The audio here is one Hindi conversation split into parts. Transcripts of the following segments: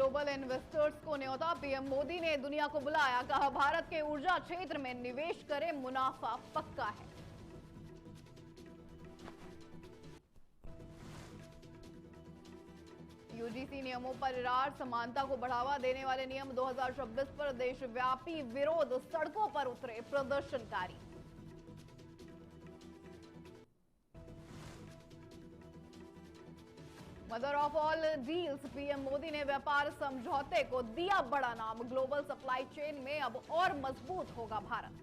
ग्लोबल इन्वेस्टर्स को न्योता। पीएम मोदी ने दुनिया को बुलाया, कहा भारत के ऊर्जा क्षेत्र में निवेश करें, मुनाफा पक्का है। यूजीसी नियमों पर इरार, समानता को बढ़ावा देने वाले नियम 2026 पर देशव्यापी विरोध, सड़कों पर उतरे प्रदर्शनकारी। Mother of all deals, PM Modi ने व्यापार समझौते को दिया बड़ा नाम। ग्लोबल सप्लाई चेन में अब और मजबूत होगा भारत।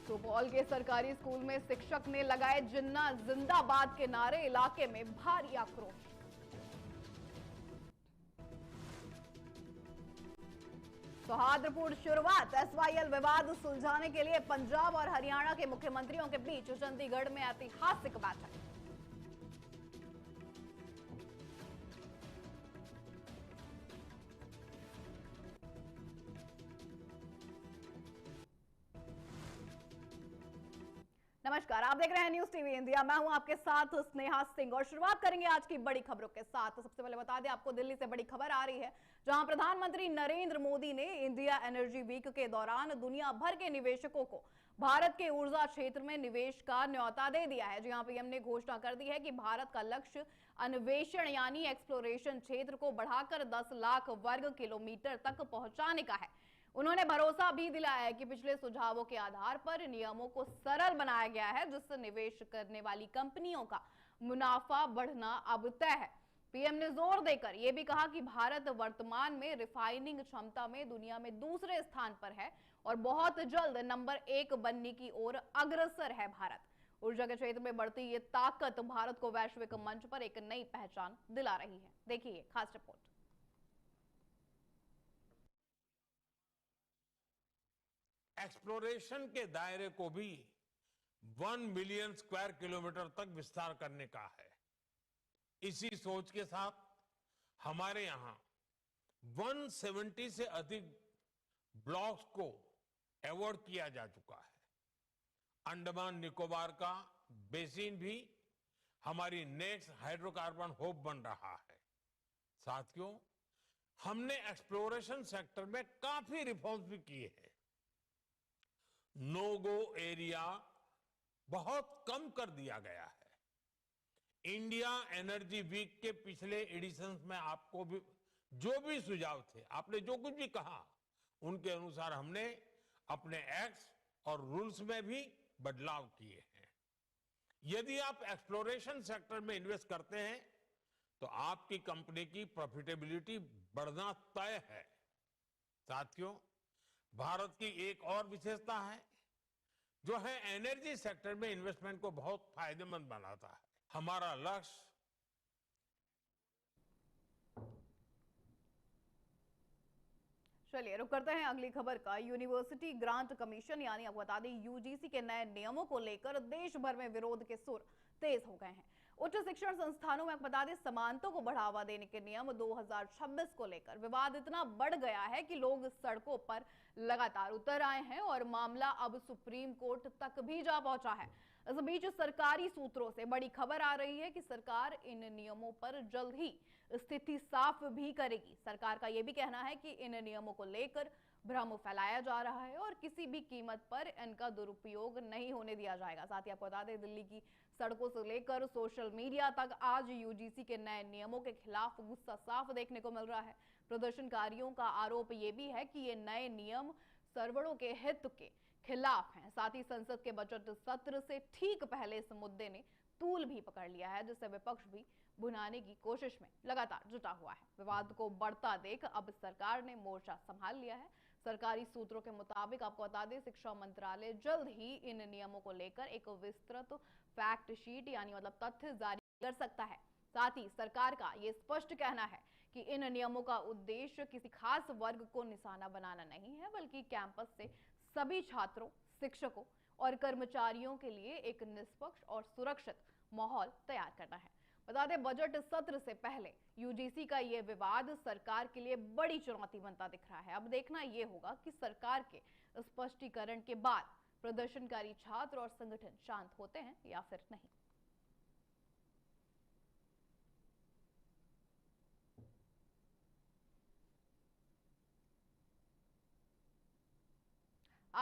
सुपौल के सरकारी स्कूल में शिक्षक ने लगाए जिन्ना जिंदाबाद के नारे, इलाके में भारी आक्रोश। सौहार्दपूर्ण शुरुआत, एसवाईएल विवाद सुलझाने के लिए पंजाब और हरियाणा के मुख्यमंत्रियों के बीच चंडीगढ़ में ऐतिहासिक बैठक। नमस्कार, आप देख रहे हैं न्यूज टीवी इंडिया। मैं हूं आपके साथ स्नेहा सिंह और शुरुआत करेंगे आज की बड़ी खबरों के साथ। सबसे पहले बता दें आपको, दिल्ली से बड़ी खबर आ रही है, जहां प्रधानमंत्री नरेंद्र मोदी ने इंडिया एनर्जी वीक के दौरान दुनिया भर के निवेशकों को भारत के ऊर्जा क्षेत्र में निवेश का न्योता दे दिया है। जहां पीएम ने घोषणा कर दी है कि भारत का लक्ष्य अन्वेषण यानी एक्सप्लोरेशन क्षेत्र को बढ़ाकर 10 लाख वर्ग किलोमीटर तक पहुंचाने का है। उन्होंने भरोसा भी दिलाया है कि पिछले सुझावों के आधार पर नियमों को सरल बनाया गया है, जिससे निवेश करने वाली कंपनियों का मुनाफा बढ़ना अब तय है। पीएम ने जोर देकर यह भी कहा कि भारत वर्तमान में रिफाइनिंग क्षमता में दुनिया में दूसरे स्थान पर है और बहुत जल्द नंबर 1 बनने की ओर अग्रसर है। भारत ऊर्जा के क्षेत्र में बढ़ती ये ताकत भारत को वैश्विक मंच पर एक नई पहचान दिला रही है। देखिए खास रिपोर्ट। एक्सप्लोरेशन के दायरे को भी 1 मिलियन स्क्वायर किलोमीटर तक विस्तार करने का है। इसी सोच के साथ हमारे यहां 170 से अधिक ब्लॉक्स को अवार्ड किया जा चुका है। अंडमान निकोबार का बेसिन भी हमारी नेक्स्ट हाइड्रोकार्बन हब बन रहा है। साथियों, हमने एक्सप्लोरेशन सेक्टर में काफी रिफॉर्म्स भी किए हैं। नो गो एरिया बहुत कम कर दिया गया है। इंडिया एनर्जी वीक के पिछले एडिशंस में आपको भी जो भी सुझाव थे, आपने जो कुछ भी कहा, उनके अनुसार हमने अपने एक्ट्स और रूल्स में भी बदलाव किए हैं। यदि आप एक्सप्लोरेशन सेक्टर में इन्वेस्ट करते हैं तो आपकी कंपनी की प्रॉफिटेबिलिटी बढ़ना तय है। साथियों, भारत की एक और विशेषता है, जो है एनर्जी सेक्टर में इन्वेस्टमेंट को बहुत फायदेमंद बनाता है। हमारा लक्ष्य चलिए रुक करते हैं अगली खबर का। यूनिवर्सिटी ग्रांट कमीशन यानी आपको बता दें यूजीसी के नए नियमों को लेकर देश भर में विरोध के सुर तेज हो गए हैं। उच्च शिक्षण संस्थानों में आपको बता दें समानता को बढ़ावा देने के नियम 2026 को लेकर विवाद इतना बढ़ गया है कि लोग सड़कों पर लगातार उतर आए हैं और मामला अब सुप्रीम कोर्ट तक भी जा पहुंचा है। इस बीच सरकारी सूत्रों से बड़ी खबर आ रही है कि सरकार इन नियमों पर जल्द ही स्थिति साफ भी करेगी। सरकार का यह भी कहना है कि इन नियमों को लेकर भ्रम फैलाया जा रहा है और किसी भी कीमत पर इनका दुरुपयोग नहीं होने दिया जाएगा। साथ ही आपको बता दें, दिल्ली की सड़कों से लेकर सोशल मीडिया तक आज यूजीसी के नए नियमों के खिलाफ गुस्सा साफ देखने को मिल रहा है। प्रदर्शनकारियों का आरोप यह भी है कि ये नए नियम सर्वरों के हित के खिलाफ हैं। साथ ही संसद के बजट सत्र से ठीक पहले इस मुद्दे ने तूल भी पकड़ लिया है, जिससे विपक्ष भी भुनाने की कोशिश में लगातार जुटा हुआ है। विवाद को बढ़ता देख अब सरकार ने मोर्चा संभाल लिया है। सरकारी सूत्रों के मुताबिक आपको बता दें, शिक्षा मंत्रालय जल्द ही इन नियमों को लेकर एक विस्तृत फैक्ट शीट यानी मतलब तथ्य जारी कर सकता है। साथ ही सरकार का यह स्पष्ट कहना है कि इन नियमों का उद्देश्य किसी खास वर्ग को निशाना बनाना नहीं है, बल्कि कैंपस से सभी छात्रों, शिक्षकों और कर्मचारियों के लिए एक निष्पक्ष और सुरक्षित माहौल तैयार करना है। बता दें, बजट सत्र से पहले यूजीसी का यह विवाद सरकार के लिए बड़ी चुनौती बनता दिख रहा है। अब देखना यह होगा कि सरकार के स्पष्टीकरण के बाद प्रदर्शनकारी छात्र और संगठन शांत होते हैं या फिर नहीं।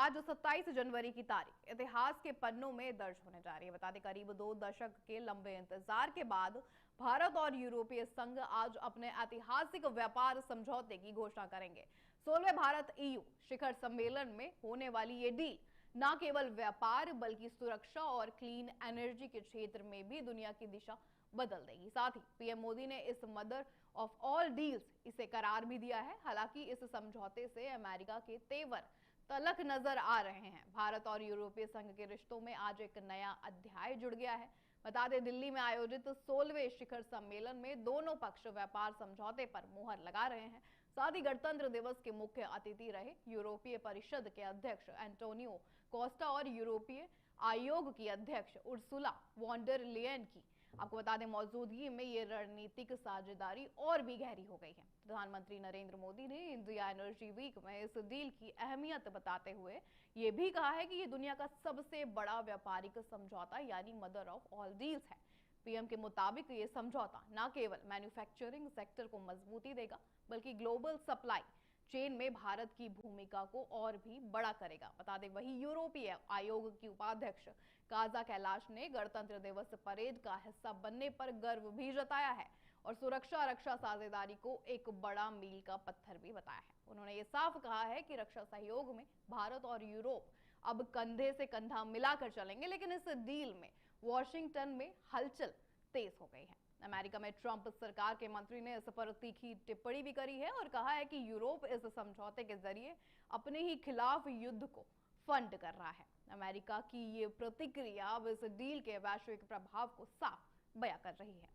आज 27 जनवरी की तारीख इतिहास के पन्नों में दर्ज होने जा रही है। बता दें, करीब 2 दशक के लंबे इंतजार के बाद भारत और यूरोपीय संघ आज अपने ऐतिहासिक व्यापार समझौते की घोषणा करेंगे। 16वें भारत EU शिखर सम्मेलन में होने वाली ये डील न केवल व्यापार बल्कि सुरक्षा और क्लीन एनर्जी के क्षेत्र में भी दुनिया की दिशा बदल देगी। साथ ही पीएम मोदी ने इस मदर ऑफ ऑल डील्स इसे करार भी दिया है। हालांकि इस समझौते से अमेरिका के तेवर तलख नजर आ रहे हैं। भारत और यूरोपीय संघ के रिश्तों में आज एक नया अध्याय जुड़ गया है। बता दें, दिल्ली में आयोजित 16वें शिखर सम्मेलन में दोनों पक्ष व्यापार समझौते पर मुहर लगा रहे हैं। साथ ही गणतंत्र दिवस के मुख्य अतिथि रहे यूरोपीय परिषद के अध्यक्ष एंटोनियो कोस्टा और यूरोपीय आयोग की अध्यक्ष उर्सुला वॉन डर लेयन की आपको बता दें मौजूदगी में ये रणनीतिक साझेदारी और भी गहरी हो गई है। प्रधानमंत्री नरेंद्र मोदी ने इंडिया एनर्जी वीक में इस डील की अहमियत बताते हुए ये भी कहा है कि ये दुनिया का सबसे बड़ा व्यापारिक समझौता यानी मदर ऑफ ऑल डील्स है। पीएम के मुताबिक ये समझौता न केवल मैन्युफैक्चरिंग सेक्टर को मजबूती देगा बल्कि ग्लोबल सप्लाई चेन में भारत की भूमिका को और भी बड़ा करेगा। बता दें, वही यूरोपीय आयोग की उपाध्यक्ष काजा कैलाश ने गणतंत्र दिवस परेड का हिस्सा बनने पर गर्व भी जताया है और सुरक्षा रक्षा साझेदारी को एक बड़ा मील का पत्थर भी बताया है। उन्होंने ये साफ कहा है कि रक्षा सहयोग में भारत और यूरोप अब कंधे से कंधा मिलाकर चलेंगे। लेकिन इस डील में वॉशिंगटन में हलचल तेज हो गई है। अमेरिका में ट्रंप सरकार के मंत्री ने इस पर तीखी टिप्पणी भी करी है और कहा है कि यूरोप इस समझौते के जरिए अपने ही खिलाफ युद्ध को फंड कर रहा है। अमेरिका की ये प्रतिक्रिया अब इस डील के वैश्विक प्रभाव को साफ बयां कर रही है।